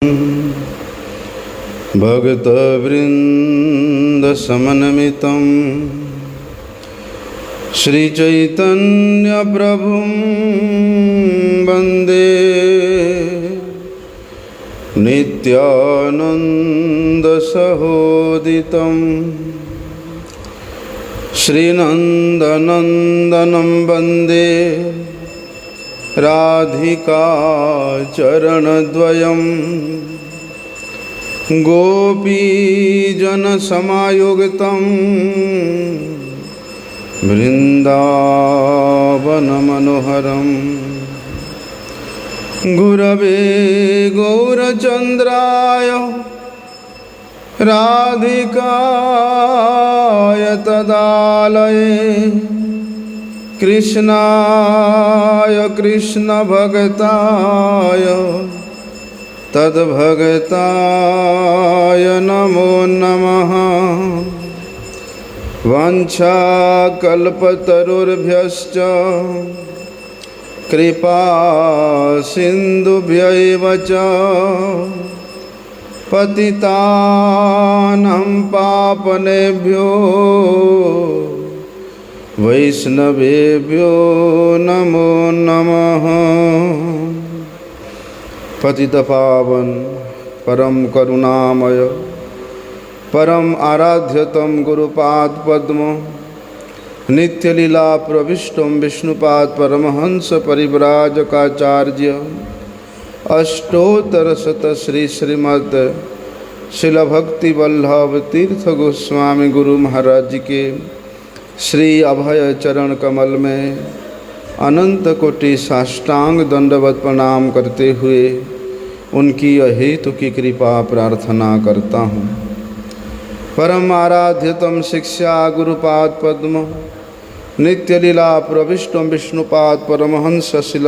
भक्तवृन्दसमन्वितं श्रीचैतन्यप्रभुं वन्दे नित्यानन्दसहोदितं श्रीनन्दनन्दनं वन्दे राधिका चरणद्वयं गोपीजनसमायुक्तं वृन्दावनमनोहरं गुरवे गौरचन्द्राय राधिकाय तदालये कृष्णाय कृष्णभक्ताय तद्भक्ताय नमो नमः। वाञ्छाकल्पतरुर्भ्यश्च कृपा सिन्धुभ्यैव च पतितानां पावनेभ्यो वैष्णवेभ्यो नमो नमः। पतितपावन परम करुणामय परम आराध्यतम गुरुपादपद्म नित्यलीला प्रविष्टम विष्णुपाद परमहंस परिव्राजकाचार्य अष्टोत्तरशत श्री श्रीमद् शिलभक्तिवल्लभ तीर्थ गोस्वामी गुरु महाराज के श्री अभय चरण कमल में अनंत कोटि साष्टांग दंडवत प्रणाम करते हुए उनकी अहेतु की कृपा प्रार्थना करता हूँ। परम आराध्यतम शिक्षा गुरुपाद पद्म नित्यलीला प्रविष्टम विष्णुपाद परमहंस शिल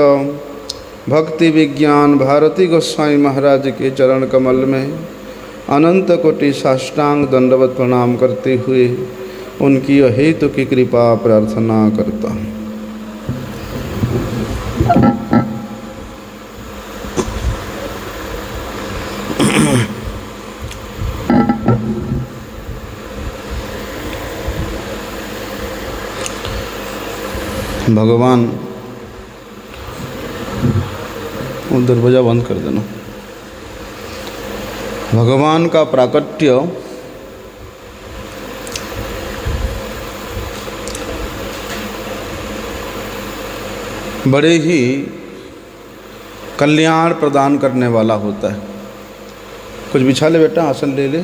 भक्ति विज्ञान भारती गोस्वामी महाराज के चरण कमल में अनंत कोटि साष्टांग दंडवत प्रणाम करते हुए उनकी अहेतु की कृपा प्रार्थना करता हूँ। भगवान, वो दरवाजा बंद कर देना। भगवान का प्राकट्य बड़े ही कल्याण प्रदान करने वाला होता है। कुछ बिछा ले बेटा, आसन ले ले।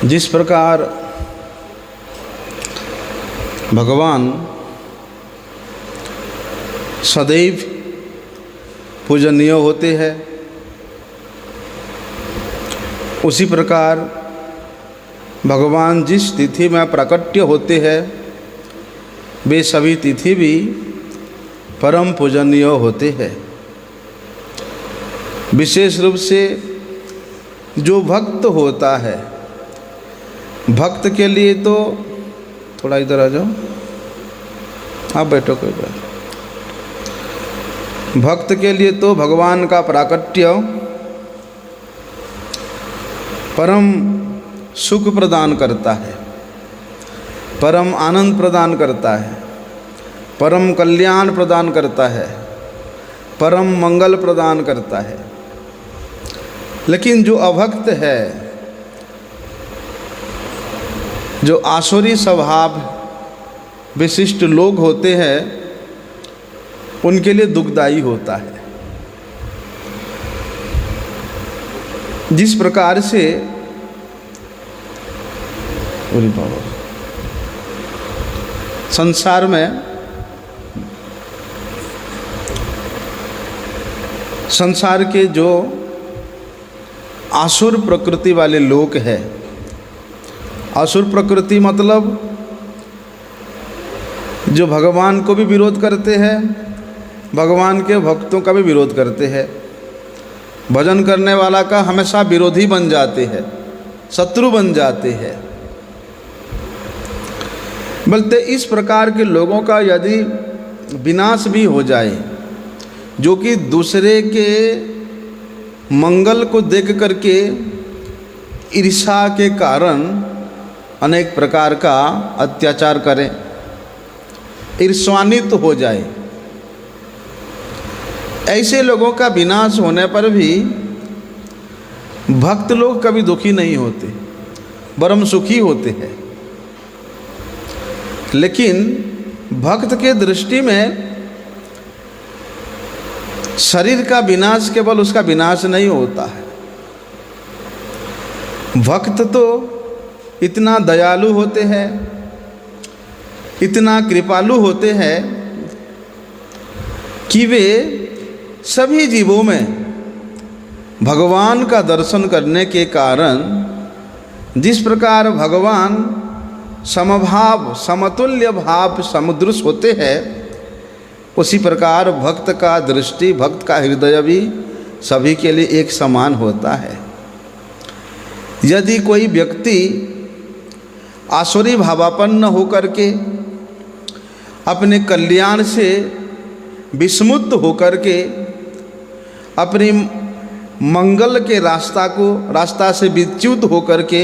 जिस प्रकार भगवान सदैव पूजनीय होते हैं, उसी प्रकार भगवान जिस तिथि में प्राकट्य होते हैं वे सभी तिथि भी परम पूजनीय होते हैं। विशेष रूप से जो भक्त होता है, भक्त के लिए तो थोड़ा इधर आ जाओ, आप बैठो कोई बात। भक्त के लिए तो भगवान का प्राकट्य परम सुख प्रदान करता है, परम आनंद प्रदान करता है, परम कल्याण प्रदान करता है, परम मंगल प्रदान करता है। लेकिन जो अभक्त है, जो आसुरी स्वभाव विशिष्ट लोग होते हैं, उनके लिए दुखदायी होता है। जिस प्रकार से संसार में संसार के जो आसुर प्रकृति वाले लोग हैं, असुर प्रकृति मतलब जो भगवान को भी विरोध करते हैं, भगवान के भक्तों का भी विरोध करते हैं, भजन करने वाला का हमेशा विरोधी बन जाते हैं, शत्रु बन जाते हैं। बोलते इस प्रकार के लोगों का यदि विनाश भी हो जाए, जो कि दूसरे के मंगल को देख करके ईर्ष्या के कारण अनेक प्रकार का अत्याचार करें, ईर्ष्वान्वित हो जाए, ऐसे लोगों का विनाश होने पर भी भक्त लोग कभी दुखी नहीं होते, वरम सुखी होते हैं। लेकिन भक्त के दृष्टि में शरीर का विनाश केवल उसका विनाश नहीं होता है। भक्त तो इतना दयालु होते हैं, इतना कृपालु होते हैं कि वे सभी जीवों में भगवान का दर्शन करने के कारण जिस प्रकार भगवान समभाव समतुल्य भाव समुद्रश होते हैं, उसी प्रकार भक्त का दृष्टि, भक्त का हृदय भी सभी के लिए एक समान होता है। यदि कोई व्यक्ति आसुरी भावापन्न होकर के अपने कल्याण से विस्मुक्त होकर के अपनी मंगल के रास्ता से विच्युत होकर के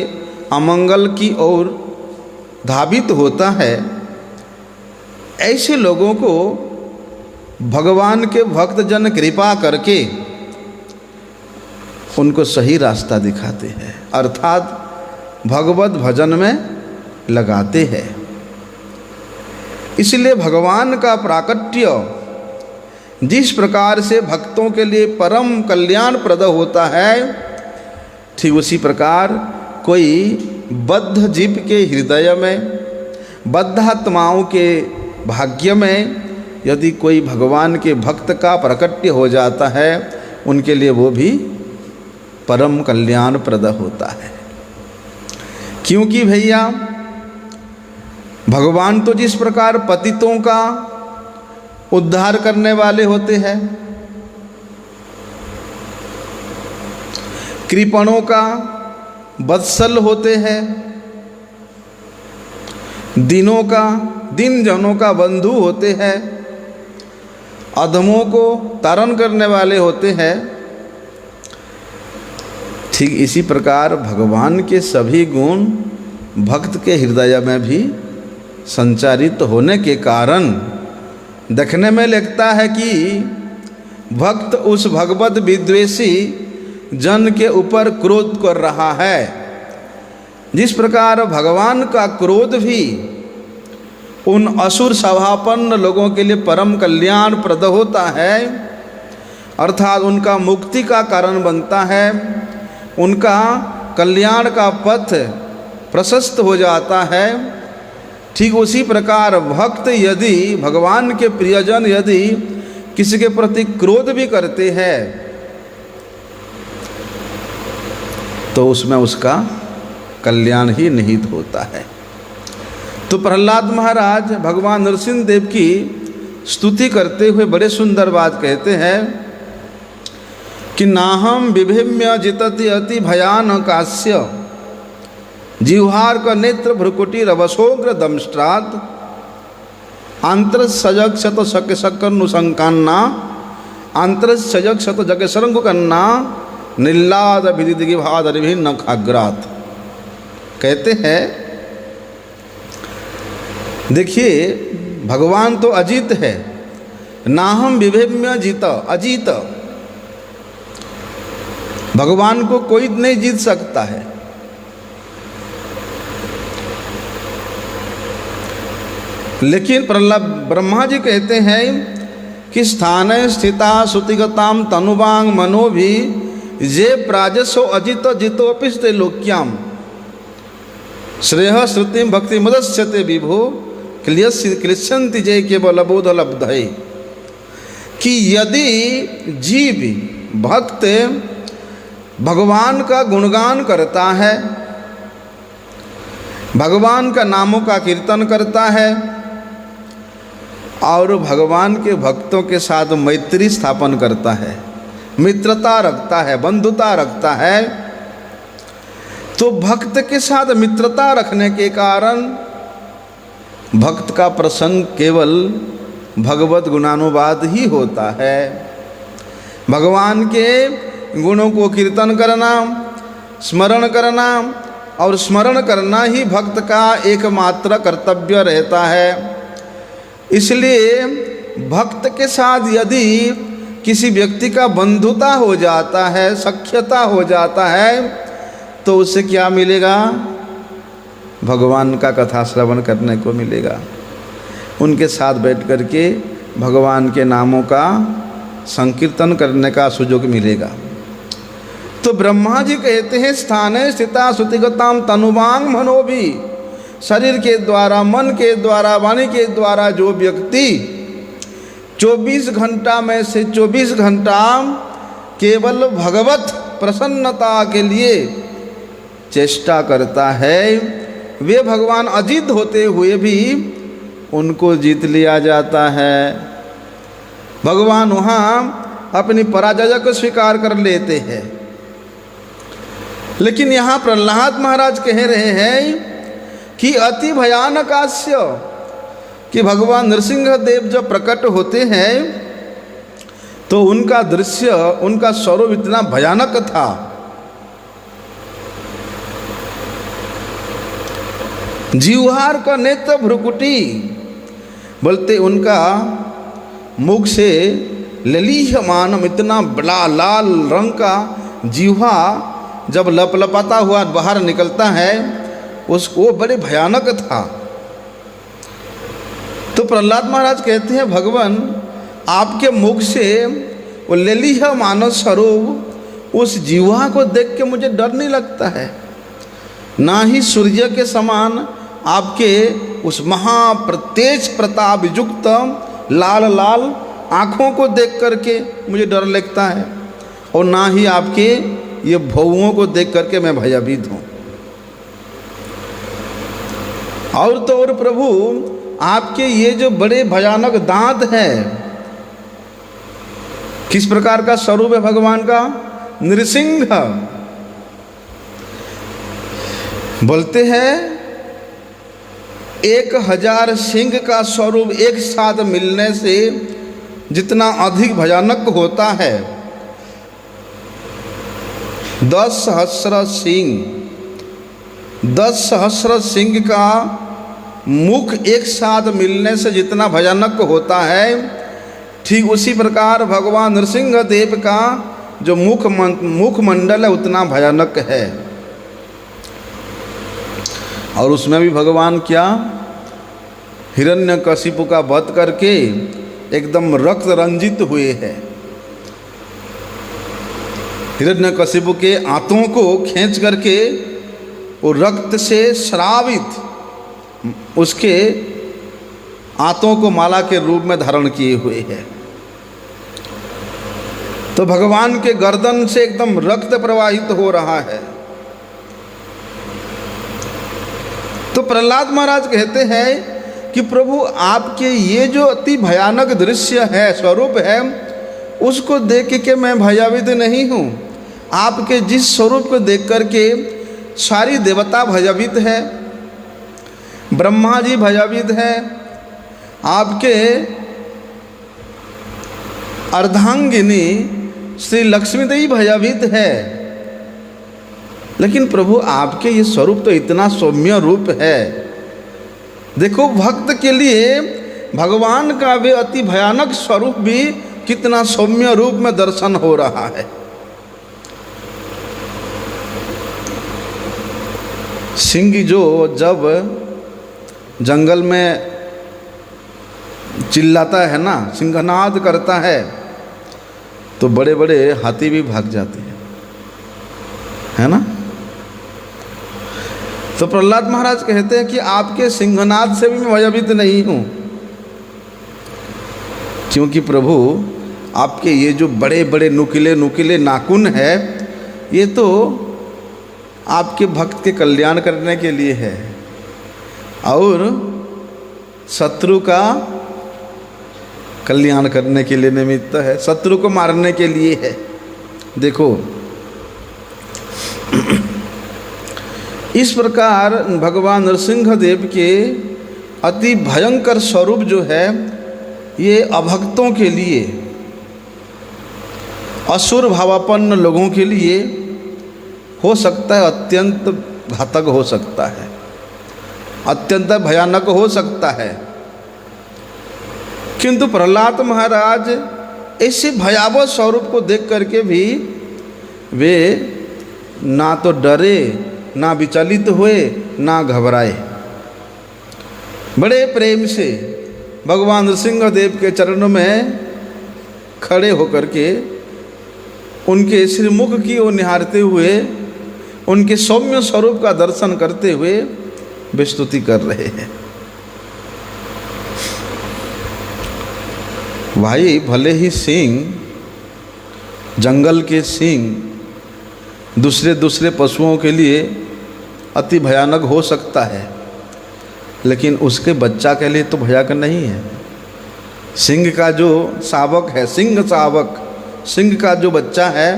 अमंगल की ओर धावित होता है, ऐसे लोगों को भगवान के भक्तजन कृपा करके उनको सही रास्ता दिखाते हैं, अर्थात भगवत भजन में लगाते हैं। इसलिए भगवान का प्राकट्य जिस प्रकार से भक्तों के लिए परम कल्याणप्रद होता है, ठीक उसी प्रकार कोई बद्ध जीव के हृदय में, बद्ध आत्माओं के भाग्य में यदि कोई भगवान के भक्त का प्राकट्य हो जाता है, उनके लिए वो भी परम कल्याणप्रद होता है। क्योंकि भैया भगवान तो जिस प्रकार पतितों का उद्धार करने वाले होते हैं, कृपणों का वत्सल होते हैं, दिन जनों का बंधु होते हैं, अधमों को तारण करने वाले होते हैं, ठीक इसी प्रकार भगवान के सभी गुण भक्त के हृदय में भी संचारित होने के कारण देखने में लगता है कि भक्त उस भगवत विद्वेषी जन के ऊपर क्रोध कर रहा है। जिस प्रकार भगवान का क्रोध भी उन असुर स्वभावपन्न लोगों के लिए परम कल्याणप्रद होता है, अर्थात उनका मुक्ति का कारण बनता है, उनका कल्याण का पथ प्रशस्त हो जाता है। ठीक उसी प्रकार भक्त यदि भगवान के प्रियजन यदि किसी के प्रति क्रोध भी करते हैं तो उसमें उसका कल्याण ही निहित होता है। तो प्रहलाद महाराज भगवान नरसिंह देव की स्तुति करते हुए बड़े सुंदर बात कहते हैं कि नाहम विभिम्य जितति अति भयानकास्य जिह्वार का नेत्र भ्रुकुटी रवसोग्र दंष्ट्रात आंतर सजग शत शक शक्नुशंकान्ना आंतर सजग शत जग सरंगुकन्ना निल्लाद विदिदिगी भादरिभि नखाग्रात। कहते हैं देखिए भगवान तो अजीत है, नाहम विभिम्य जित अजीत, भगवान को कोई नहीं जीत सकता है। लेकिन प्रहलाद ब्रह्मा जी कहते हैं कि स्थान स्थिता श्रुतिगताम तनुवांग मनो भी जे प्राजसो अजित जितोपि लोक्याम श्रेय श्रुति भक्ति मुदस्यते विभो क्लिश्यंति जय केवल बोध लब्ध है। कि यदि जीव भक्त भगवान का गुणगान करता है, भगवान का नामों का कीर्तन करता है और भगवान के भक्तों के साथ मैत्री स्थापन करता है, मित्रता रखता है, बंधुता रखता है, तो भक्त के साथ मित्रता रखने के कारण भक्त का प्रसंग केवल भगवत गुणानुवाद ही होता है। भगवान के गुणों को कीर्तन करना, स्मरण करना और स्मरण करना ही भक्त का एकमात्र कर्तव्य रहता है। इसलिए भक्त के साथ यदि किसी व्यक्ति का बंधुता हो जाता है, सख्यता हो जाता है, तो उससे क्या मिलेगा? भगवान का कथा श्रवण करने को मिलेगा। उनके साथ बैठ कर के भगवान के नामों का संकीर्तन करने का सुयोग मिलेगा। तो ब्रह्मा जी कहते हैं, स्थाने स्थिता श्रुतिगताम तनुवांग मनोभी, शरीर के द्वारा, मन के द्वारा, वाणी के द्वारा जो व्यक्ति 24 घंटा में से 24 घंटा केवल भगवत प्रसन्नता के लिए चेष्टा करता है, वे भगवान अजित होते हुए भी उनको जीत लिया जाता है। भगवान वहाँ अपनी पराजय को स्वीकार कर लेते हैं। लेकिन यहाँ प्रहलाद महाराज कह रहे हैं कि अति भयानकास्य, कि भगवान नृसिंह देव जब प्रकट होते हैं तो उनका दृश्य, उनका स्वरूप इतना भयानक था। जीवहार का नेत्र भ्रुकुटी, बोलते उनका मुख से ललीहमानम, इतना बड़ा लाल रंग का जीवा जब लपलपाता हुआ बाहर निकलता है, उसको बड़े भयानक था। तो प्रहलाद महाराज कहते हैं, भगवान आपके मुख से वो ललीह मानव स्वरूप, उस जीवा को देख के मुझे डर नहीं लगता है। ना ही सूर्य के समान आपके उस महाप्रतेज प्रताप युक्त लाल लाल आँखों को देख करके मुझे डर लगता है, और ना ही आपके ये भौओं को देख करके मैं भयभीत हूँ। और तो और प्रभु, आपके ये जो बड़े भयानक दांत हैं, किस प्रकार का स्वरूप है भगवान का? नृसिंह। बोलते हैं 1000 सिंह का स्वरूप एक साथ मिलने से जितना अधिक भयानक होता है, 10 सहस्र सिंह, 10 सहस्र सिंह का मुख एक साथ मिलने से जितना भयानक होता है, ठीक उसी प्रकार भगवान नृसिंह देव का जो मुखमंडल है उतना भयानक है। और उसमें भी भगवान क्या, हिरण्यकशिपु का वध करके एकदम रक्त रंजित हुए हैं। हिरण्यकशिपु के आंतों को खींच करके वो रक्त से श्रावित उसके आंतों को माला के रूप में धारण किए हुए हैं। तो भगवान के गर्दन से एकदम रक्त प्रवाहित हो रहा है। तो प्रहलाद महाराज कहते हैं कि प्रभु आपके ये जो अति भयानक दृश्य है, स्वरूप है, उसको देख के मैं भयभीत नहीं हूँ। आपके जिस स्वरूप को देख करके सारी देवता भयभीत है, ब्रह्मा जी भयभीत है, आपके अर्धांगिनी श्री लक्ष्मी देवी भयभीत है। लेकिन प्रभु आपके ये स्वरूप तो इतना सौम्य रूप है। देखो, भक्त के लिए भगवान का वे अति भयानक स्वरूप भी कितना सौम्य रूप में दर्शन हो रहा है। सिंह जो जब जंगल में चिल्लाता है ना, सिंहनाद करता है, तो बड़े बड़े हाथी भी भाग जाते हैं, है ना। तो प्रहलाद महाराज कहते हैं कि आपके सिंहनाद से भी मैं भयभीत नहीं हूँ, क्योंकि प्रभु आपके ये जो बड़े बड़े नुकीले नुकीले नाखून है, ये तो आपके भक्त के कल्याण करने के लिए है और शत्रु का कल्याण करने के लिए निमित्त है, शत्रु को मारने के लिए है। देखो, इस प्रकार भगवान नृसिंह देव के अति भयंकर स्वरूप जो है ये अभक्तों के लिए, असुर भावापन्न लोगों के लिए हो सकता है अत्यंत घातक हो सकता है, अत्यंत भयानक हो सकता है। किंतु प्रहलाद महाराज ऐसे भयावह स्वरूप को देख करके भी वे ना तो डरे, ना विचलित हुए, ना घबराए। बड़े प्रेम से भगवान नृसिंहदेव के चरणों में खड़े होकर के उनके श्रीमुख की ओर निहारते हुए, उनके सौम्य स्वरूप का दर्शन करते हुए वे स्तुति कर रहे हैं। भाई भले ही सिंह, जंगल के सिंह दूसरे पशुओं के लिए अति भयानक हो सकता है, लेकिन उसके बच्चा के लिए तो भयानक नहीं है। सिंह का जो शावक है, सिंह शावक, सिंह का जो बच्चा है,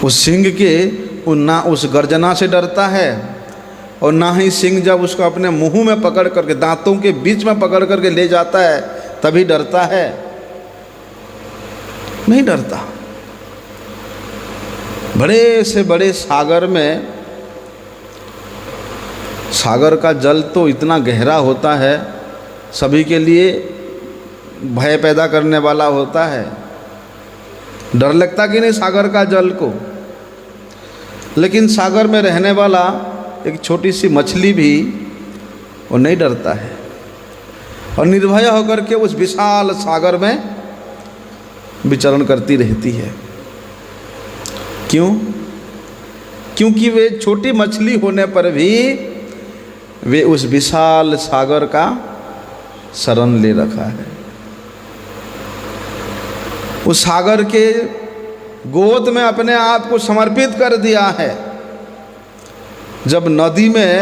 उस सिंह के ना उस गर्जना से डरता है और ना ही सिंह जब उसको अपने मुंह में पकड़ करके, दांतों के बीच में पकड़ करके ले जाता है तभी डरता है, नहीं डरता। बड़े से बड़े सागर में, सागर का जल तो इतना गहरा होता है, सभी के लिए भय पैदा करने वाला होता है। डर लगता कि नहीं सागर का जल को, लेकिन सागर में रहने वाला एक छोटी सी मछली भी वो नहीं डरता है और निर्भय होकर के उस विशाल सागर में विचरण करती रहती है। क्यों? क्योंकि वे छोटी मछली होने पर भी वे उस विशाल सागर का शरण ले रखा है। उस सागर के गोद में अपने आप को समर्पित कर दिया है। जब नदी में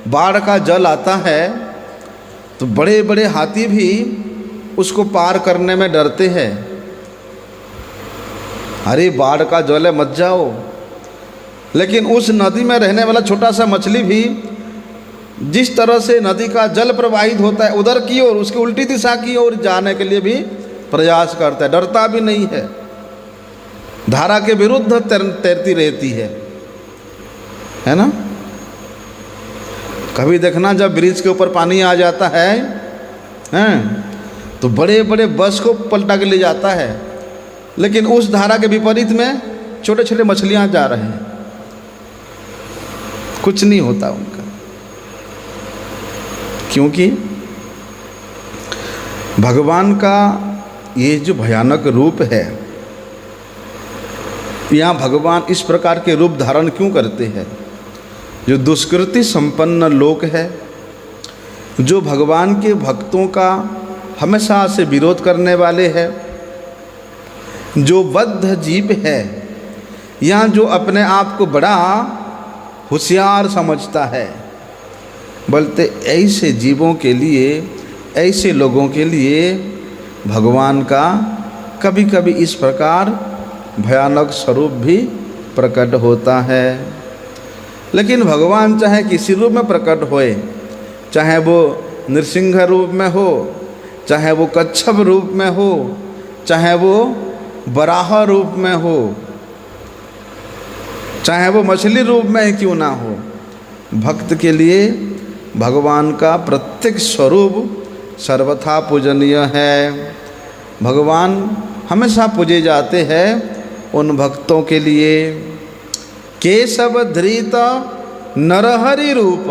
बाढ़ का जल आता है तो बड़े बड़े हाथी भी उसको पार करने में डरते हैं। अरे बाढ़ का जल है, मत जाओ। लेकिन उस नदी में रहने वाला छोटा सा मछली भी जिस तरह से नदी का जल प्रवाहित होता है उधर की ओर, उसकी उल्टी दिशा की ओर जाने के लिए भी प्रयास करता है, डरता भी नहीं है, धारा के विरुद्ध तैरती रहती है ना। कभी देखना जब ब्रिज के ऊपर पानी आ जाता है तो बड़े बड़े बस को पलटा के ले जाता है, लेकिन उस धारा के विपरीत में छोटे छोटे मछलियां जा रहे हैं, कुछ नहीं होता उनका। क्योंकि भगवान का ये जो भयानक रूप है, यहाँ भगवान इस प्रकार के रूप धारण क्यों करते हैं? जो दुष्कृति संपन्न लोक है, जो भगवान के भक्तों का हमेशा से विरोध करने वाले हैं, जो बद्ध जीव है, या जो अपने आप को बड़ा होशियार समझता है, बोलते ऐसे जीवों के लिए, ऐसे लोगों के लिए भगवान का कभी कभी इस प्रकार भयानक स्वरूप भी प्रकट होता है। लेकिन भगवान चाहे किसी रूप में प्रकट होए, चाहे वो नृसिंह रूप में हो, चाहे वो कच्छप रूप में हो, चाहे वो वराह रूप में हो, चाहे वो मछली रूप में क्यों ना हो, भक्त के लिए भगवान का प्रत्येक स्वरूप सर्वथा पूजनीय है। भगवान हमेशा पूजे जाते हैं उन भक्तों के लिए। केशव धृत नरहरि रूप,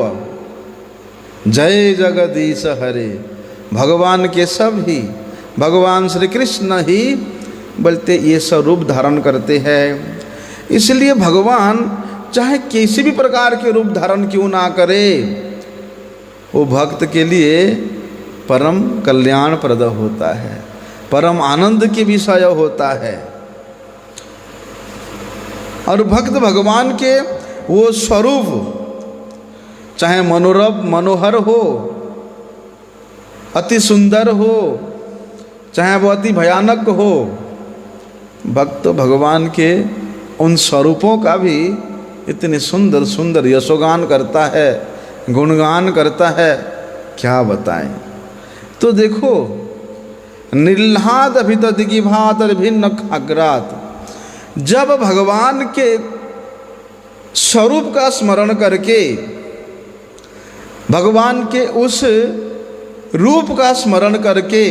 जय जगदीश हरे। भगवान केशव ही, भगवान श्री कृष्ण ही बोलते ये स्वरूप धारण करते हैं। इसलिए भगवान चाहे किसी भी प्रकार के रूप धारण क्यों ना करे, वो भक्त के लिए परम कल्याणप्रद होता है, परम आनंद के विषय होता है। और भक्त भगवान के वो स्वरूप चाहे मनोहर हो, अति सुंदर हो, चाहे वो अति भयानक हो, भक्त भगवान के उन स्वरूपों का भी इतने सुंदर सुंदर यशोगान करता है, गुणगान करता है, क्या बताएं। तो देखो, निर्ल्हाद अभितदिगिभात भिन्न खाग्रात, जब भगवान के स्वरूप का स्मरण करके, भगवान के उस रूप का स्मरण करके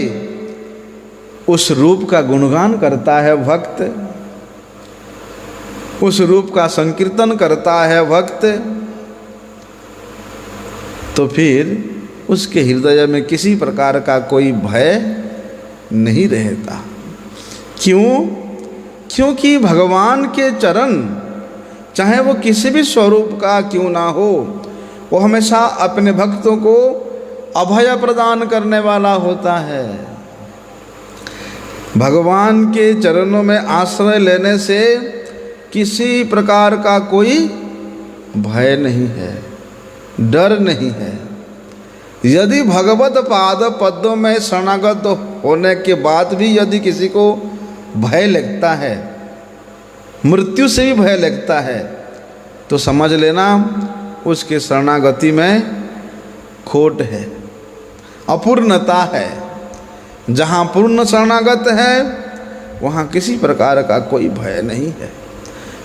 उस रूप का गुणगान करता है भक्त, उस रूप का संकीर्तन करता है भक्त, तो फिर उसके हृदय में किसी प्रकार का कोई भय नहीं रहता। क्यों? क्योंकि भगवान के चरण, चाहे वो किसी भी स्वरूप का क्यों ना हो, वो हमेशा अपने भक्तों को अभय प्रदान करने वाला होता है। भगवान के चरणों में आश्रय लेने से किसी प्रकार का कोई भय नहीं है, डर नहीं है। यदि भगवत पाद पद्मों में शरणागत होने के बाद भी यदि किसी को भय लगता है, मृत्यु से भी भय लगता है, तो समझ लेना उसके शरणागति में खोट है, अपूर्णता है। जहाँ पूर्ण शरणागत है वहाँ किसी प्रकार का कोई भय नहीं है।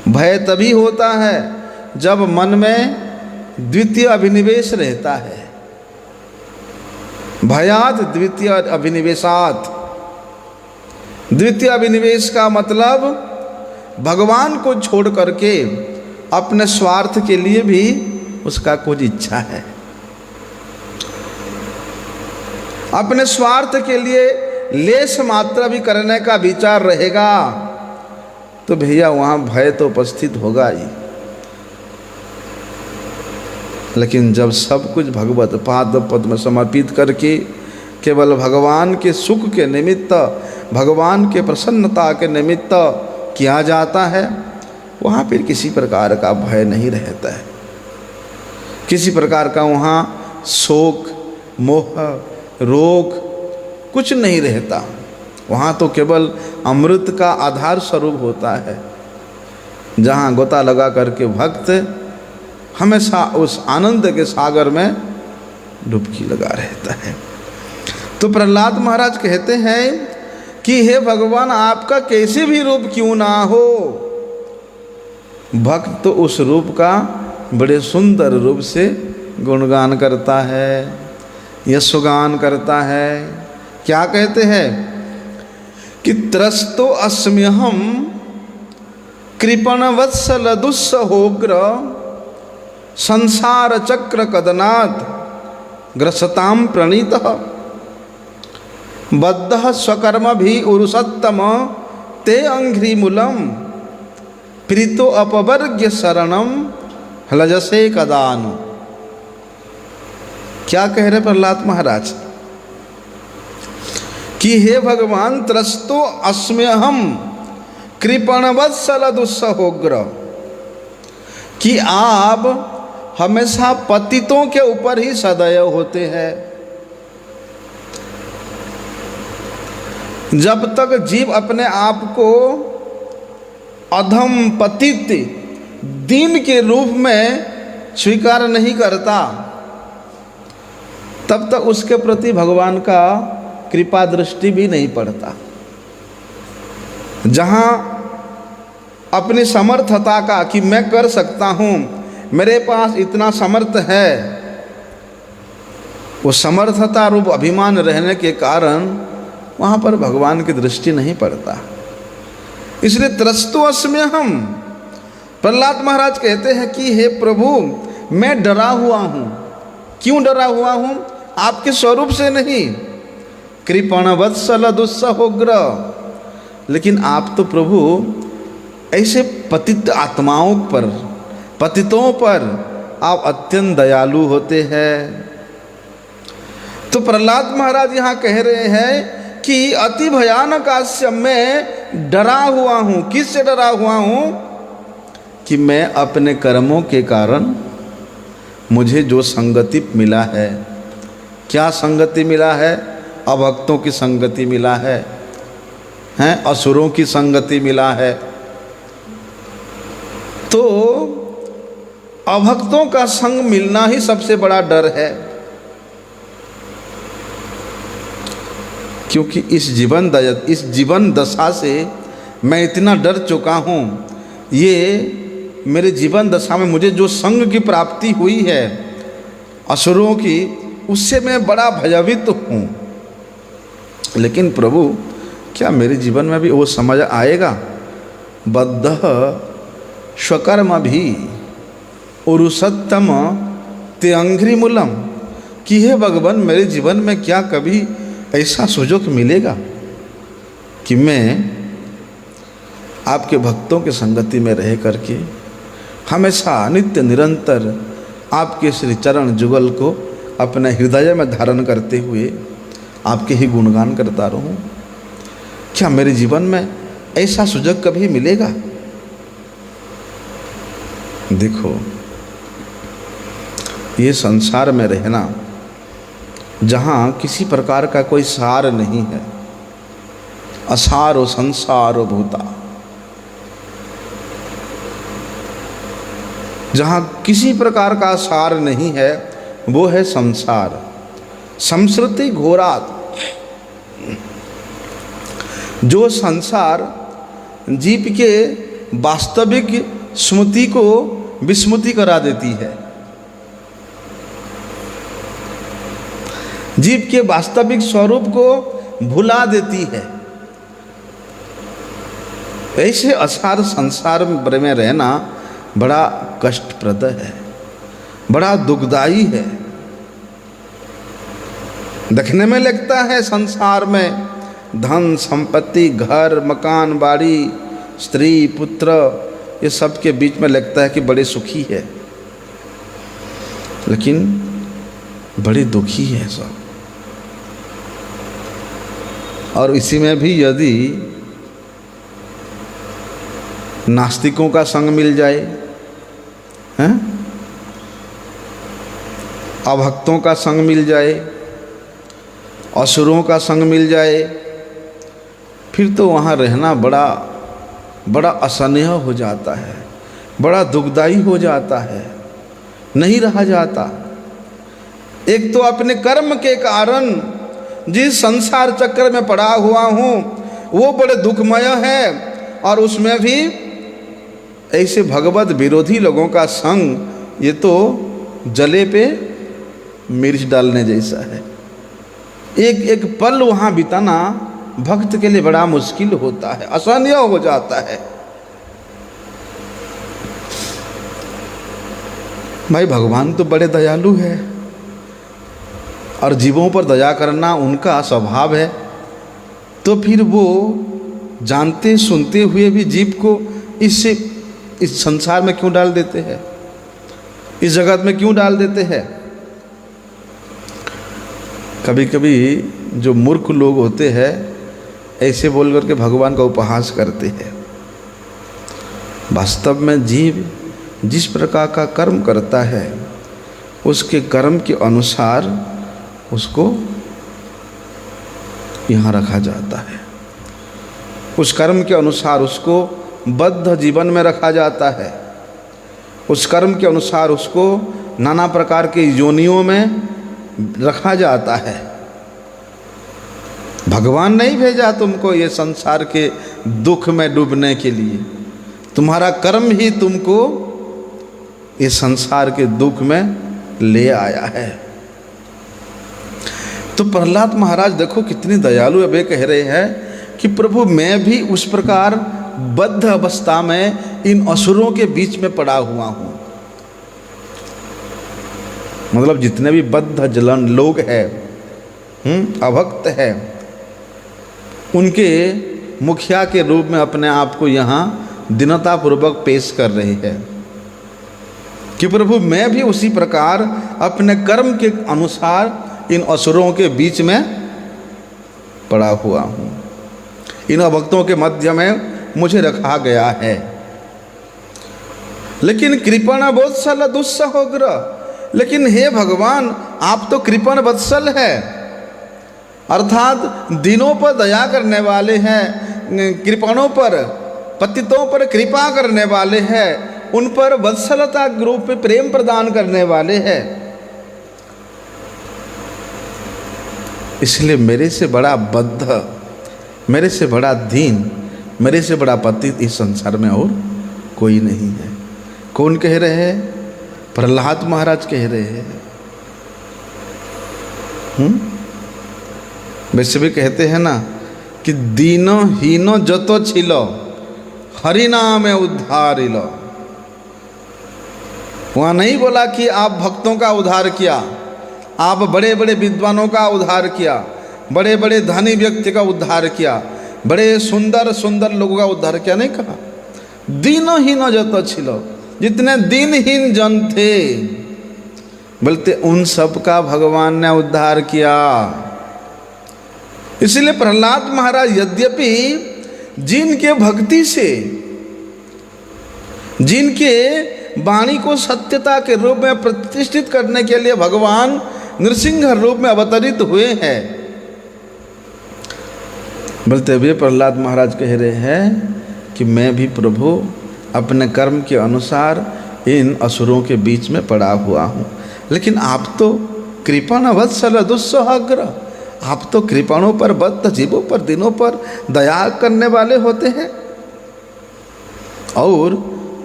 भय तभी होता है जब मन में द्वितीय अभिनिवेश रहता है। भयात द्वितीय अभिनिवेशात। द्वितीय अभिनिवेश का मतलब भगवान को छोड़ करके अपने स्वार्थ के लिए भी उसका कुछ इच्छा है, अपने स्वार्थ के लिए लेश मात्रा भी करने का विचार रहेगा, तो भैया वहाँ भय तो उपस्थित होगा ही। लेकिन जब सब कुछ भगवत पाद पद्म में समर्पित करके केवल भगवान के सुख के निमित्त, भगवान के प्रसन्नता के निमित्त किया जाता है, वहाँ फिर किसी प्रकार का भय नहीं रहता है। किसी प्रकार का वहाँ शोक, मोह, रोग कुछ नहीं रहता। वहाँ तो केवल अमृत का आधार स्वरूप होता है, जहाँ गोता लगा करके भक्त हमेशा उस आनंद के सागर में डुबकी लगा रहता है। तो प्रहलाद महाराज कहते हैं कि हे भगवान, आपका कैसे भी रूप क्यों ना हो, भक्त तो उस रूप का बड़े सुंदर रूप से गुणगान करता है, यशोगान करता है। क्या कहते हैं कि त्रस्तो अस्म्यहम कृपण वत्सल दुस्सहोग्र संसार चक्र कदनात् ग्रसताम प्रणीतः बद्धः स्वकर्म भी उरुसत्तम ते अंघ्रिमूलम प्रीतो अपवर्ग्य शरणम लजसे कदानु। क्या कह रहे प्रहलाद महाराज कि हे भगवान, त्रस्तो अस्म्यहम कृपणवत्सल दुस्सहोग्र, कि आप हमेशा पतितों के ऊपर ही सदैव होते हैं। जब तक जीव अपने आप को अधम पतित दीन के रूप में स्वीकार नहीं करता, तब तक उसके प्रति भगवान का कृपा दृष्टि भी नहीं पड़ता। जहाँ अपनी समर्थता का कि मैं कर सकता हूँ, मेरे पास इतना समर्थ है, वो समर्थता रूप अभिमान रहने के कारण वहाँ पर भगवान की दृष्टि नहीं पड़ता। इसलिए त्रस्तो अस्म्यहम, प्रहलाद महाराज कहते हैं कि हे प्रभु, मैं डरा हुआ हूँ। क्यों डरा हुआ हूँ? आपके स्वरूप से नहीं। कृपण वत्सल दुस्सहोग्र, लेकिन आप तो प्रभु ऐसे पतित आत्माओं पर, पतितों पर आप अत्यंत दयालु होते हैं। तो प्रहलाद महाराज यहाँ कह रहे हैं कि अति भयानक आस्य मैं डरा हुआ हूँ। किससे डरा हुआ हूँ? कि मैं अपने कर्मों के कारण मुझे जो संगति मिला है, क्या संगति मिला है? अभक्तों की संगति मिला है, हैं, असुरों की संगति मिला है। तो अभक्तों का संग मिलना ही सबसे बड़ा डर है, क्योंकि इस जीवन दशा से मैं इतना डर चुका हूँ। ये मेरे जीवन दशा में मुझे जो संग की प्राप्ति हुई है असुरों की, उससे मैं बड़ा भयभीत हूँ। लेकिन प्रभु, क्या मेरे जीवन में भी वो समझ आएगा? बद्ध स्वकर्म भी उरुसत्तम ते अंघ्रिमूलम, कि हे भगवान, मेरे जीवन में क्या कभी ऐसा सुयोग मिलेगा कि मैं आपके भक्तों की संगति में रह करके हमेशा नित्य निरंतर आपके श्री चरण जुगल को अपने हृदय में धारण करते हुए आपके ही गुणगान करता रहूं? क्या मेरे जीवन में ऐसा सुयोग कभी मिलेगा? देखो, ये संसार में रहना जहाँ किसी प्रकार का कोई सार नहीं है, असारो संसारो भूता, जहाँ किसी प्रकार का सार नहीं है, वो है संसार। संस्कृति घोरात, जो संसार जीव के वास्तविक स्मृति को विस्मृति करा देती है, जीव के वास्तविक स्वरूप को भुला देती है, ऐसे असार संसार में रहना बड़ा कष्टप्रद है, बड़ा दुखदाई है। देखने में लगता है संसार में धन संपत्ति, घर मकान बाड़ी, स्त्री पुत्र, ये सब के बीच में लगता है कि बड़े सुखी है, लेकिन बड़े दुखी है सब। और इसी में भी यदि नास्तिकों का संग मिल जाए, हैं, अभक्तों का संग मिल जाए, असुरों का संग मिल जाए, फिर तो वहाँ रहना बड़ा असहनीय हो जाता है, बड़ा दुखदाई हो जाता है, नहीं रहा जाता। एक तो अपने कर्म के कारण जिस संसार चक्र में पड़ा हुआ हूँ वो बड़े दुखमय है, और उसमें भी ऐसे भगवत विरोधी लोगों का संग, ये तो जले पे मिर्च डालने जैसा है। एक एक पल वहाँ बिताना भक्त के लिए बड़ा मुश्किल होता है, असहनीय हो जाता है। भाई, भगवान तो बड़े दयालु है और जीवों पर दया करना उनका स्वभाव है, तो फिर वो जानते सुनते हुए भी जीव को इस संसार में क्यों डाल देते हैं, इस जगत में क्यों डाल देते हैं? कभी कभी जो मूर्ख लोग होते हैं ऐसे बोल करके भगवान का उपहास करते हैं। वास्तव में जीव जिस प्रकार का कर्म करता है उसके कर्म के अनुसार उसको यहाँ रखा जाता है, उस कर्म के अनुसार उसको बद्ध जीवन में रखा जाता है, उस कर्म के अनुसार उसको नाना प्रकार के योनियों में रखा जाता है। भगवान नहीं भेजा तुमको ये संसार के दुख में डूबने के लिए, तुम्हारा कर्म ही तुमको इस संसार के दुख में ले आया है। तो प्रहलाद महाराज देखो कितनी दयालु अब ये कह रहे हैं कि प्रभु, मैं भी उस प्रकार बद्ध अवस्था में इन असुरों के बीच में पड़ा हुआ हूँ। मतलब जितने भी बद्ध जलन लोग हैं, अभक्त हैं, उनके मुखिया के रूप में अपने आप को यहाँ दीनतापूर्वक पेश कर रहे हैं कि प्रभु, मैं भी उसी प्रकार अपने कर्म के अनुसार इन असुरों के बीच में पड़ा हुआ हूँ, इन अभक्तों के मध्य में मुझे रखा गया है। लेकिन कृपण वत्सल दुस्सहोग्र, लेकिन हे भगवान, आप तो कृपण वत्सल है, अर्थात दिनों पर दया करने वाले हैं, कृपणों पर, पतितों पर कृपा करने वाले हैं, उन पर वत्सलता के रूप में प्रेम प्रदान करने वाले हैं। इसलिए मेरे से बड़ा बद्ध, मेरे से बड़ा दीन, मेरे से बड़ा पतित इस संसार में और कोई नहीं है। कौन कह रहे हैं? प्रहलाद महाराज कह रहे हैं। वैसे भी कहते हैं ना कि दीनो हीनो जतो छिलो हरि नाम उद्धारिलो। वहाँ नहीं बोला कि आप भक्तों का उद्धार किया, आप बड़े बड़े विद्वानों का उद्धार किया, बड़े बड़े धनी व्यक्ति का उद्धार किया, बड़े सुंदर सुंदर लोगों का उद्धार किया, नहीं कहा। दीनो हीनो जतो छिलो, जितने दीनहीन जन थे बोलते उन सब का भगवान ने उद्धार किया। इसलिए प्रहलाद महाराज यद्यपि जिनके भक्ति से, जिनके वाणी को सत्यता के रूप में प्रतिष्ठित करने के लिए भगवान नृसिंह रूप में अवतरित हुए हैं, बोलते वे प्रहलाद महाराज कह रहे हैं कि मैं भी प्रभु अपने कर्म के अनुसार इन असुरों के बीच में पड़ा हुआ हूँ, लेकिन आप तो कृपण वत्सल दुस्सहाग्र, आप तो कृपणों पर, बद्ध जीवों पर, दिनों पर दया करने वाले होते हैं। और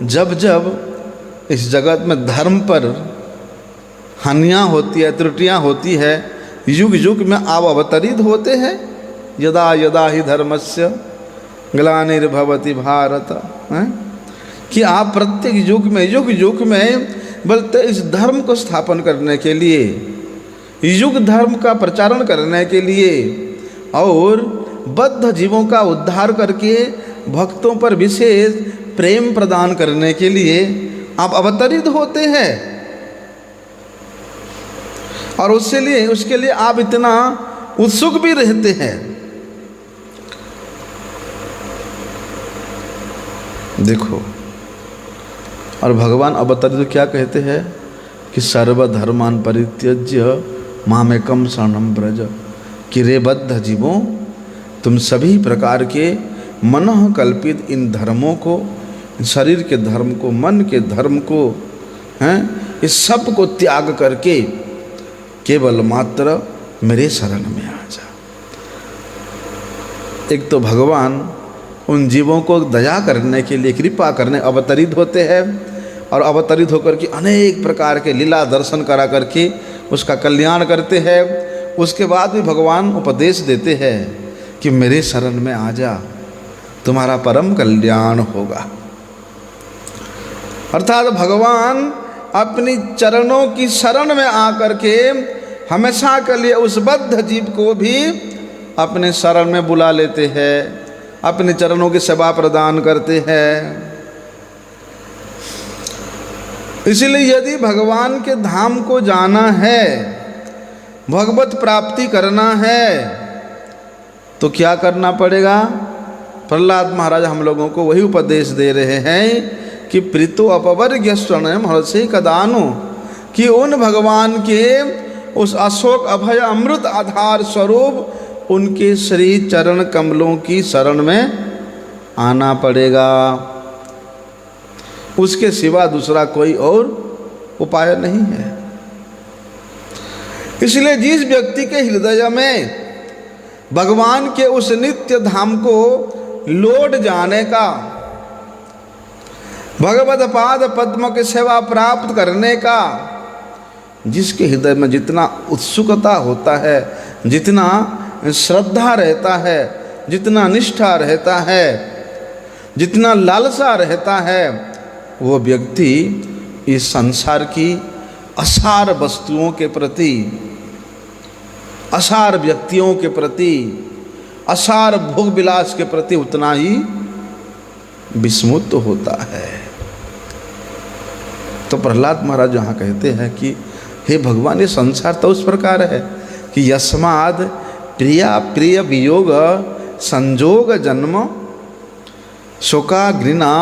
जब जब इस जगत में धर्म पर हानियाँ होती है, त्रुटियाँ होती है, युग युग में आप अवतरित होते हैं। यदा यदा ही धर्मस्य ग्लानिर्भवति भारत, कि आप प्रत्येक युग में, युग युग में बोलते इस धर्म को स्थापन करने के लिए, युग धर्म का प्रचारण करने के लिए और बद्ध जीवों का उद्धार करके भक्तों पर विशेष प्रेम प्रदान करने के लिए आप अवतरित होते हैं। और उसके लिए आप इतना उत्सुक भी रहते हैं। देखो, और भगवान अवतरित क्या कहते हैं कि सर्वधर्मान परित्यज्य मामेकम शरणं व्रज, कि रे बद्ध जीवों, तुम सभी प्रकार के मनः कल्पित इन धर्मों को, शरीर के धर्म को, मन के धर्म को, हैं, इस सब को त्याग करके केवल मात्र मेरे शरण में आ जा। एक तो भगवान उन जीवों को दया करने के लिए, कृपा करने अवतरित होते हैं, और अवतरित होकर के अनेक प्रकार के लीला दर्शन करा करके उसका कल्याण करते हैं। उसके बाद भी भगवान उपदेश देते हैं कि मेरे शरण में आ जा, तुम्हारा परम कल्याण होगा। अर्थात भगवान अपनी चरणों की शरण में आकर के हमेशा के लिए उस बद्ध जीव को भी अपने शरण में बुला लेते हैं, अपने चरणों की सेवा प्रदान करते हैं। इसलिए यदि भगवान के धाम को जाना है, भगवत प्राप्ति करना है, तो क्या करना पड़ेगा? प्रहलाद महाराज हम लोगों को वही उपदेश दे रहे हैं कि प्रीतो अपवर्ग्य स्वर्णम हर्षे कदानु, कि उन भगवान के उस अशोक अभय अमृत आधार स्वरूप उनके श्री चरण कमलों की शरण में आना पड़ेगा। उसके सिवा दूसरा कोई और उपाय नहीं है। इसलिए जिस व्यक्ति के हृदय में भगवान के उस नित्य धाम को लौट जाने का, भगवत पाद पद्म की सेवा प्राप्त करने का, जिसके हृदय में जितना उत्सुकता होता है, जितना श्रद्धा रहता है, जितना निष्ठा रहता है, जितना लालसा रहता है, वो व्यक्ति इस संसार की असार वस्तुओं के प्रति, असार व्यक्तियों के प्रति, असार भोग विलास के प्रति उतना ही विस्मुत होता है। तो प्रहलाद महाराज यहाँ कहते हैं कि हे भगवान, ये संसार तो उस प्रकार है कि यस्माद प्रिया प्रिय वियोग संजोग जन्म शोका घृणा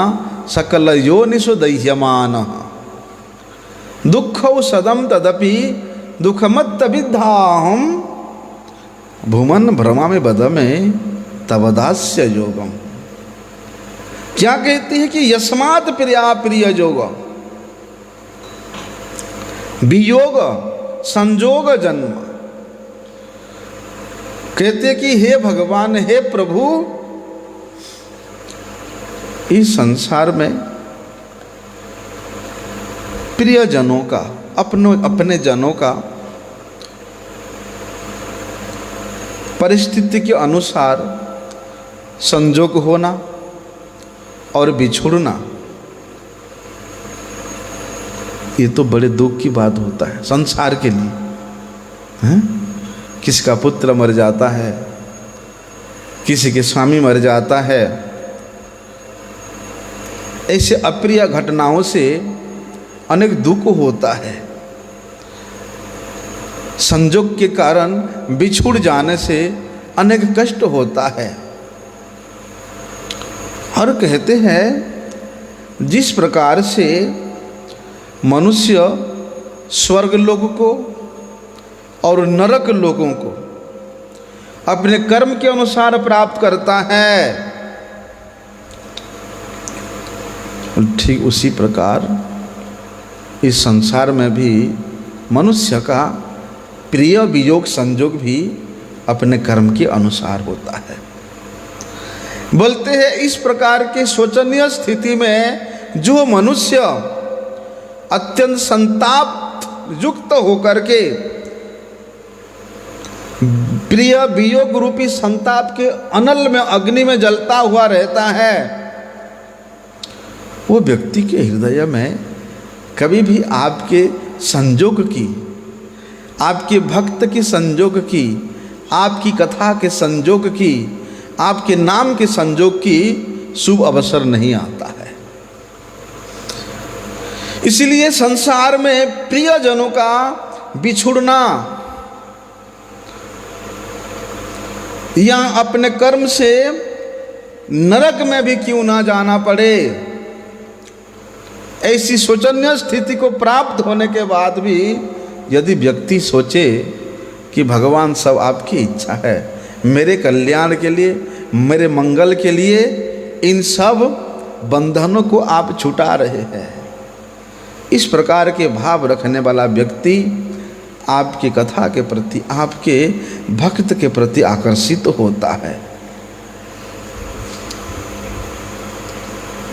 सकल योनिषु दह्यमान दुःखौ सदम तदपि दुःखमत्त विद्धाहम भुवन भ्रमा में बद में तवदास्य योगम। क्या कहती है कि यस्मात् प्रिया प्रिय जोग वियोग संजोग जन्म। कहते कि हे भगवान, हे प्रभु, इस संसार में प्रियजनों का, अपने जनों का परिस्थिति के अनुसार संजोग होना और बिछुड़ना, ये तो बड़े दुख की बात होता है संसार के लिए, हैं? किसी का पुत्र मर जाता है, किसी के स्वामी मर जाता है, ऐसे अप्रिय घटनाओं से अनेक दुख होता है। संजोग के कारण बिछुड़ जाने से अनेक कष्ट होता है। और कहते हैं जिस प्रकार से मनुष्य स्वर्ग लोक को और नरक लोकों को अपने कर्म के अनुसार प्राप्त करता है, ठीक उसी प्रकार इस संसार में भी मनुष्य का प्रिय वियोग संजोग भी अपने कर्म के अनुसार होता है। बोलते हैं इस प्रकार के शोचनीय स्थिति में जो मनुष्य अत्यंत संताप युक्त होकर के प्रिय वियोग रूपी संताप के अनल में, अग्नि में जलता हुआ रहता है, वो व्यक्ति के हृदय में कभी भी आपके संजोग की, आपके भक्त की संजोग की, आपकी कथा के संजोग की, आपके नाम के संजोग की शुभ अवसर नहीं आता है। इसलिए संसार में प्रियजनों का बिछुड़ना या अपने कर्म से नरक में भी क्यों ना जाना पड़े, ऐसी शोचनीय स्थिति को प्राप्त होने के बाद भी यदि व्यक्ति सोचे कि भगवान सब आपकी इच्छा है, मेरे कल्याण के लिए, मेरे मंगल के लिए इन सब बंधनों को आप छुटा रहे हैं, इस प्रकार के भाव रखने वाला व्यक्ति आपकी कथा के प्रति, आपके भक्त के प्रति आकर्षित होता है।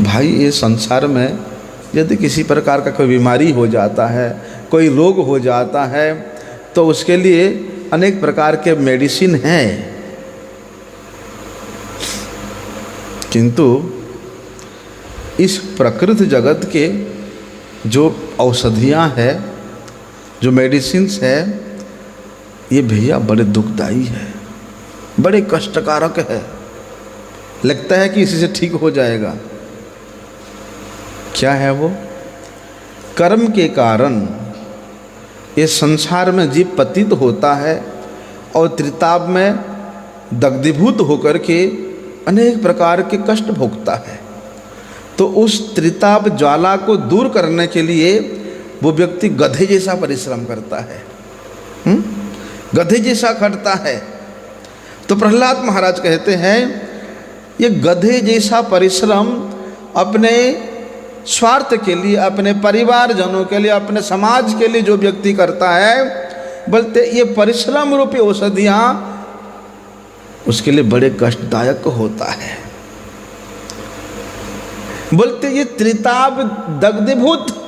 भाई, ये संसार में यदि किसी प्रकार का कोई बीमारी हो जाता है, कोई रोग हो जाता है, तो उसके लिए अनेक प्रकार के मेडिसिन हैं, किंतु इस प्रकृति जगत के जो औषधियाँ हैं, जो मेडिसिन्स है, ये भैया बड़े दुखदाई है, बड़े कष्टकारक है। लगता है कि इसी से ठीक हो जाएगा। क्या है वो? कर्म के कारण ये संसार में जीव पतित होता है और त्रिताप में दग्धीभूत होकर के अनेक प्रकार के कष्ट भोगता है। तो उस त्रिताप ज्वाला को दूर करने के लिए वो व्यक्ति गधे जैसा परिश्रम करता है, गधे जैसा खटता है। तो प्रहलाद महाराज कहते हैं ये गधे जैसा परिश्रम अपने स्वार्थ के लिए, अपने परिवारजनों के लिए, अपने समाज के लिए जो व्यक्ति करता है, बोलते ये परिश्रम रूपी औषधियाँ उसके लिए बड़े कष्टदायक होता है। बोलते ये त्रिताप दग्धीभूत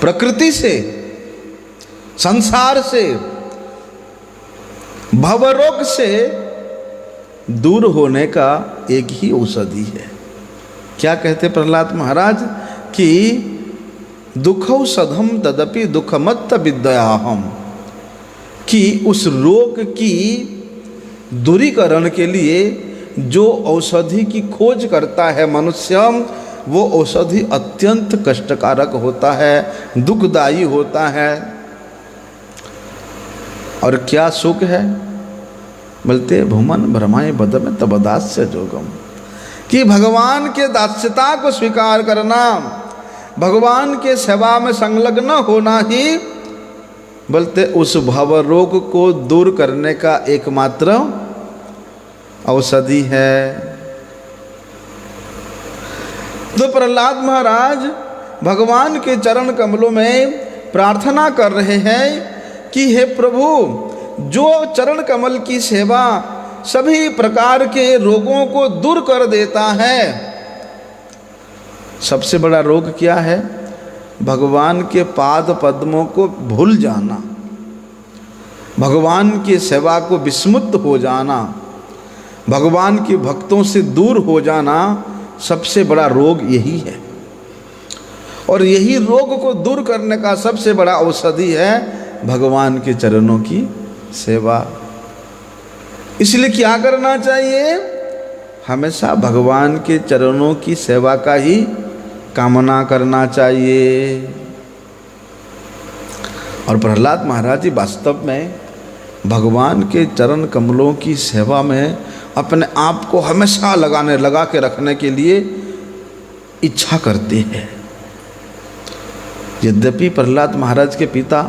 प्रकृति से, संसार से, भवरोग से दूर होने का एक ही औषधि है। क्या कहते प्रहलाद महाराज कि दुखौषधम तदपि दुखमत्त विद्याहम, कि उस रोग की दूरीकरण के लिए जो औषधि की खोज करता है मनुष्य, वो औषधि अत्यंत कष्टकारक होता है, दुखदायी होता है। और क्या सुख है? बोलते भूमन भ्रमाए बद में तबदास्य जोगम, कि भगवान के दास्यता को स्वीकार करना, भगवान के सेवा में संलग्न होना ही बोलते उस भव रोग को दूर करने का एकमात्र औषधि है। तो प्रहलाद महाराज भगवान के चरण कमलों में प्रार्थना कर रहे हैं कि हे प्रभु, जो चरण कमल की सेवा सभी प्रकार के रोगों को दूर कर देता है। सबसे बड़ा रोग क्या है? भगवान के पाद पद्मों को भूल जाना, भगवान की सेवा को विस्मृत हो जाना, भगवान के भक्तों से दूर हो जाना, सबसे बड़ा रोग यही है। और यही रोग को दूर करने का सबसे बड़ा औषधि है भगवान के चरणों की सेवा। इसलिए क्या करना चाहिए? हमेशा भगवान के चरणों की सेवा का ही कामना करना चाहिए। और प्रहलाद महाराज जी वास्तव में भगवान के चरण कमलों की सेवा में अपने आप को हमेशा लगा के रखने के लिए इच्छा करते हैं। यद्यपि प्रहलाद महाराज के पिता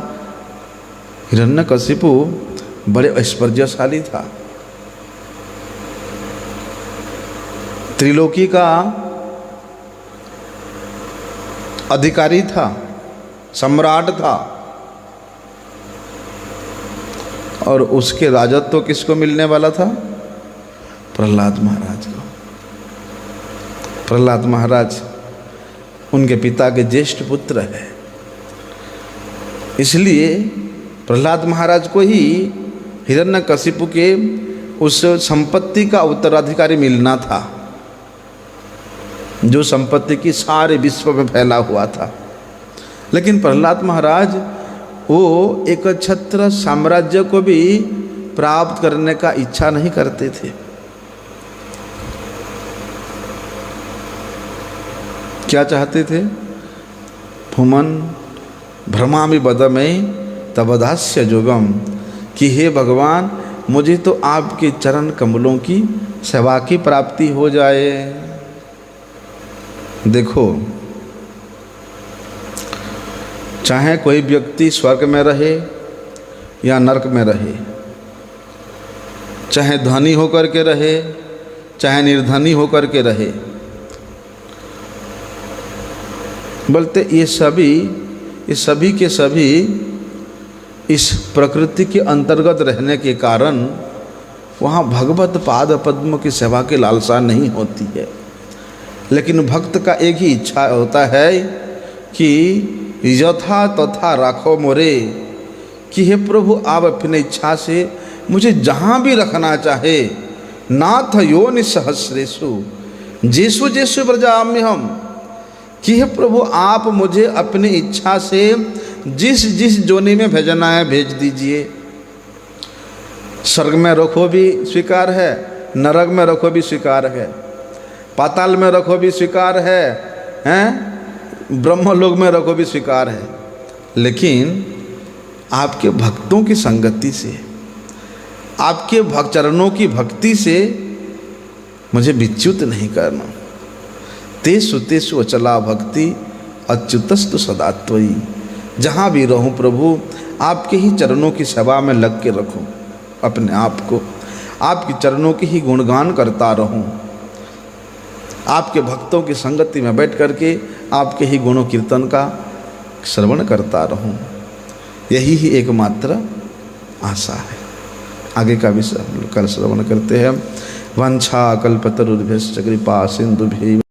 हिरण्यकशिपु बड़े ऐश्वर्यशाली था, त्रिलोकी का अधिकारी था, सम्राट था, और उसके राजत्व किसको मिलने वाला था? प्रहलाद महाराज को। प्रहलाद महाराज उनके पिता के ज्येष्ठ पुत्र है, इसलिए प्रहलाद महाराज को ही हिरण्यकशिपु के उस संपत्ति का उत्तराधिकारी मिलना था, जो संपत्ति की सारे विश्व में फैला हुआ था। लेकिन प्रहलाद महाराज वो एक छत्र साम्राज्य को भी प्राप्त करने का इच्छा नहीं करते थे। क्या चाहते थे? भूमन भ्रमामि बदमय तबदास्य जोगम, कि हे भगवान, मुझे तो आपके चरण कमलों की सेवा की प्राप्ति हो जाए। देखो, चाहे कोई व्यक्ति स्वर्ग में रहे या नरक में रहे, चाहे धनी होकर के रहे चाहे निर्धनी होकर के रहे, बोलते ये सभी के सभी इस प्रकृति के अंतर्गत रहने के कारण वहाँ भगवत पाद पद्म की सेवा की लालसा नहीं होती है। लेकिन भक्त का एक ही इच्छा होता है कि यथा तथा राखो मोरे, कि हे प्रभु, आप अपनी इच्छा से मुझे जहाँ भी रखना चाहे, नाथ योनि सहस्रेषु जेसु जेसु व्रजामि हम, कि हे प्रभु, आप मुझे अपनी इच्छा से जिस जिस जोनी में भेजना है भेज दीजिए। स्वर्ग में रखो भी स्वीकार है, नरक में रखो भी स्वीकार है, पाताल में रखो भी स्वीकार है, ब्रह्मलोक में रखो भी स्वीकार है। लेकिन आपके भक्तों की संगति से, आपके चरणों की भक्ति से मुझे विच्युत नहीं करना। तेषु तेषु अचला भक्ति अच्युतस्तु सदा त्वयि, जहाँ भी रहूँ प्रभु आपके ही चरणों की सेवा में लग के रखूँ अपने आप को, आपके चरणों की ही गुणगान करता रहूँ, आपके भक्तों की संगति में बैठ करके आपके ही गुणों कीर्तन का श्रवण करता रहूं। यही ही एकमात्र आशा है। आगे का विषय कल श्रवण करते हैं। वंशा कल्पतरुभ्यश्च कृपा सिंधुभ्यैव